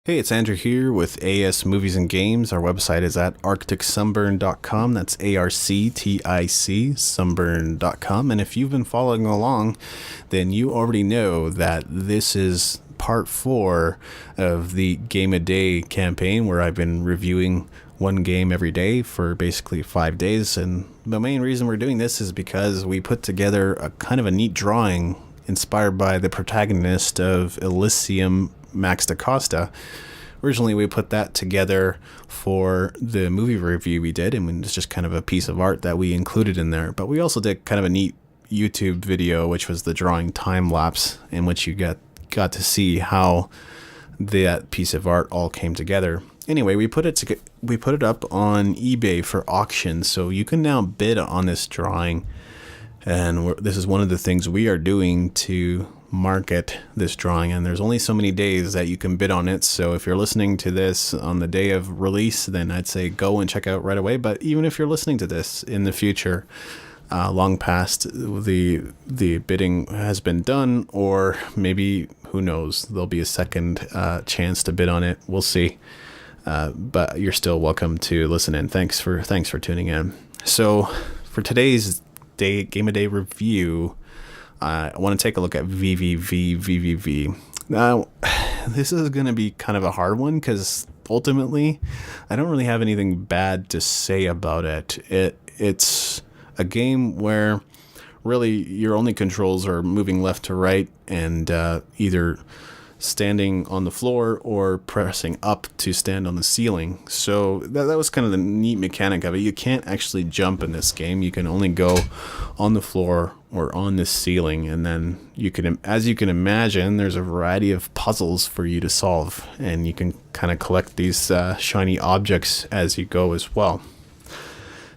Hey, it's Andrew here with AS Movies and Games. Our website is at arcticsunburn.com. That's ARCTIC, sunburn.com. And if you've been following along, then you already know that this is part 4 of the Game a Day campaign, where I've been reviewing one game every day for basically 5 days. And the main reason we're doing this is because we put together a kind of a neat drawing inspired by the protagonist of Elysium, Max da Costa. Originally, we put that together for the movie review we did, and it's just kind of a piece of art that we included in there. But we also did kind of a neat YouTube video, which was the drawing time lapse, in which you got to see how that piece of art all came together. Anyway, we put it up on eBay for auction, so you can now bid on this drawing. And this is one of the things we are doing to market this drawing, and there's only so many days that you can bid on it. So if you're listening to this on the day of release, then I'd say go and check out right away. But even if you're listening to this in the future, long past the bidding has been done, or maybe, who knows, there'll be a second chance to bid on it. We'll see. But you're still welcome to listen in. Thanks for tuning in. So for today's Game a Day review, I want to take a look at VVVVVV. Now, this is going to be kind of a hard one because ultimately, I don't really have anything bad to say about it. It's a game where really your only controls are moving left to right and either standing on the floor or pressing up to stand on the ceiling. So that was kind of the neat mechanic of it. You can't actually jump in this game. You can only go on the floor or on the ceiling, and then you can, as you can imagine, there's a variety of puzzles for you to solve, and you can kind of collect these shiny objects as you go as well.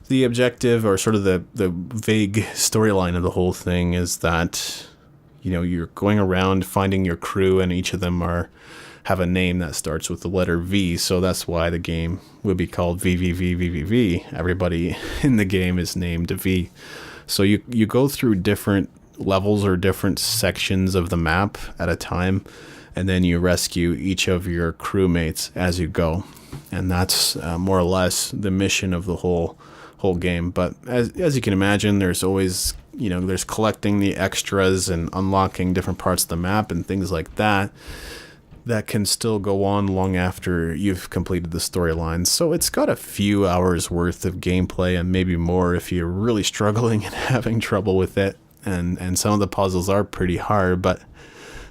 The objective, or sort of the vague storyline of the whole thing, is that you're going around finding your crew, and each of them have a name that starts with the letter V, so that's why the game would be called VVVVVV. Everybody in the game is named V. So you go through different levels or different sections of the map at a time, and then you rescue each of your crewmates as you go. And that's more or less the mission of the whole game. But as you can imagine, there's always there's collecting the extras and unlocking different parts of the map and things like that can still go on long after you've completed the storyline. So it's got a few hours worth of gameplay, and maybe more if you're really struggling and having trouble with it. And some of the puzzles are pretty hard, but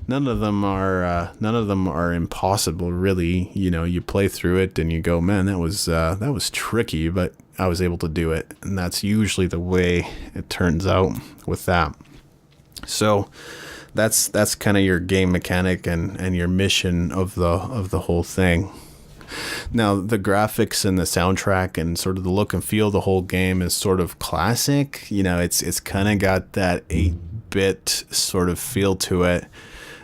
none of them are impossible, really. You play through it and you go, man, that was tricky, but I was able to do it. And that's usually the way it turns out with that. So that's kind of your game mechanic and your mission of the whole thing. Now, the graphics and the soundtrack and sort of the look and feel of the whole game is sort of classic. It's kind of got that 8-bit sort of feel to it.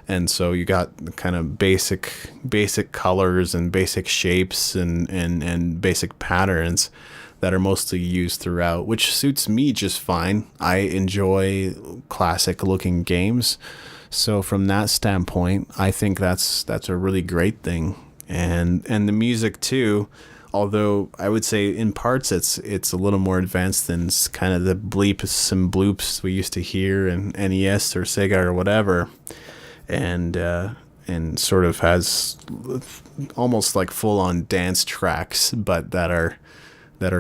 And so you got kind of basic colors and basic shapes and basic patterns that are mostly used throughout, which suits me just fine. I enjoy classic looking games. So from that standpoint, I think that's a really great thing. And the music too, although I would say in parts it's a little more advanced than kind of the bleeps and bloops we used to hear in NES or Sega or whatever. And sort of has almost like full-on dance tracks, but that are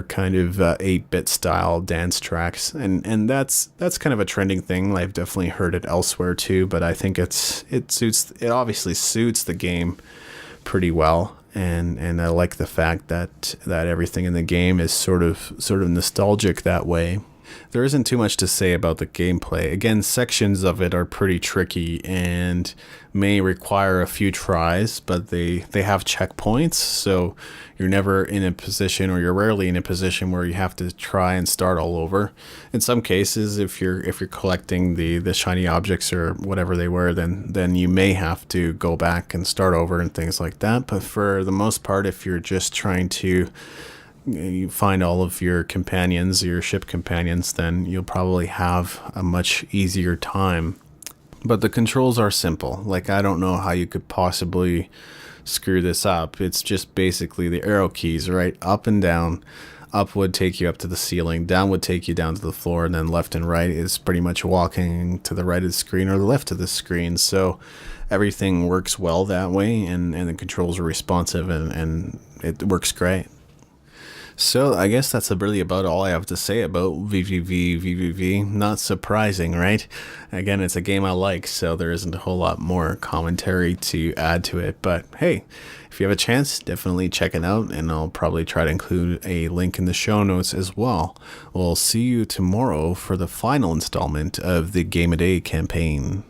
kind of 8-bit style dance tracks, and that's kind of a trending thing. I've definitely heard it elsewhere too, but I think it obviously suits the game pretty well, and I like the fact that everything in the game is sort of nostalgic that way. There isn't too much to say about the gameplay. Again, sections of it are pretty tricky and may require a few tries, but they have checkpoints, so you're never in a position, or you're rarely in a position where you have to try and start all over. In some cases, if you're collecting the shiny objects or whatever they were, then you may have to go back and start over and things like that. But for the most part, if you're just trying to you find all of your companions, your ship companions, then you'll probably have a much easier time. But the controls are simple. Like, I don't know how you could possibly screw this up. It's just basically the arrow keys, right? Up and down. Up would take you up to the ceiling, down would take you down to the floor, and then left and right is pretty much walking to the right of the screen or the left of the screen. So everything works well that way, and the controls are responsive, and it works great. So I guess that's really about all I have to say about VVVVVV. Not surprising, right? Again, it's a game I like, so there isn't a whole lot more commentary to add to it. But hey, if you have a chance, definitely check it out, and I'll probably try to include a link in the show notes as well. We'll see you tomorrow for the final installment of the Game a Day campaign.